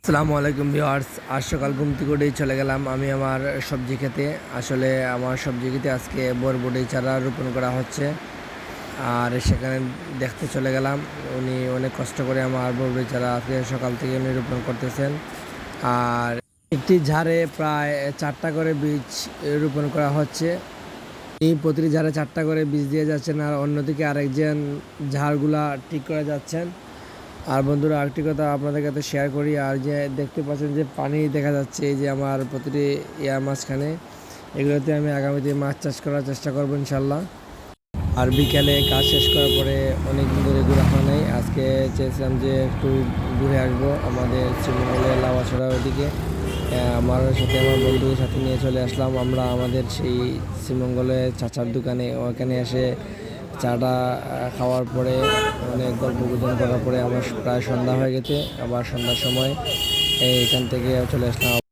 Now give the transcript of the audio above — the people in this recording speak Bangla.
আসসালামু আলাইকুম ভিউয়ার্স। আজ সকাল ঘুম থেকে উঠেই চলে গেলাম আমি আমার সবজি খেতে। আসলে আমার সবজি খেতে আজকে বরবটি চারা রোপণ করা হচ্ছে, আর সেখানে দেখতে চলে গেলাম। উনি অনেক কষ্ট করে আমার বরবটি চারা আজকে সকাল থেকে উনি রোপণ করতেছেন। আর একটি ঝাড়ে প্রায় 4টা করে বীজ রোপণ করা হচ্ছে। এই প্রতিটি ঝাড়ে 4টা করে বীজ দিয়ে যাচ্ছেন, আর অন্যদিকে আরেকজন ঝাড়গুলা ঠিক করে যাচ্ছেন। আর বন্ধুরা, আরেকটি কথা আপনাদের কাছে শেয়ার করি, আর যে দেখতে পাচ্ছেন যে পানি দেখা যাচ্ছে এই যে আমার প্রতিটি মাঝখানে, এগুলোতে আমি আগামীতে মাছ চাষ করার চেষ্টা করবো ইনশাল্লাহ। আর বিকেলে কাজ শেষ করার পরে অনেক দিন ধরে ঘোরা হয় নাই, আজকে চেয়েছিলাম যে একটু ঘুরে আসবো আমাদের শ্রীমঙ্গলের লাউয়াছড়া ওদিকে। আমার সাথে আমার বন্ধুদের সাথে নিয়ে চলে আসলাম আমরা আমাদের সেই শ্রীমঙ্গলের চাচার দোকানে। ওখানে এসে চাটা খাওয়ার পরে অনেক গল্প গুজব করার পরে আমার প্রায় সন্ধ্যা হয়ে গেছে। আবার সন্ধ্যার সময় এখান থেকে চলে আসলাম।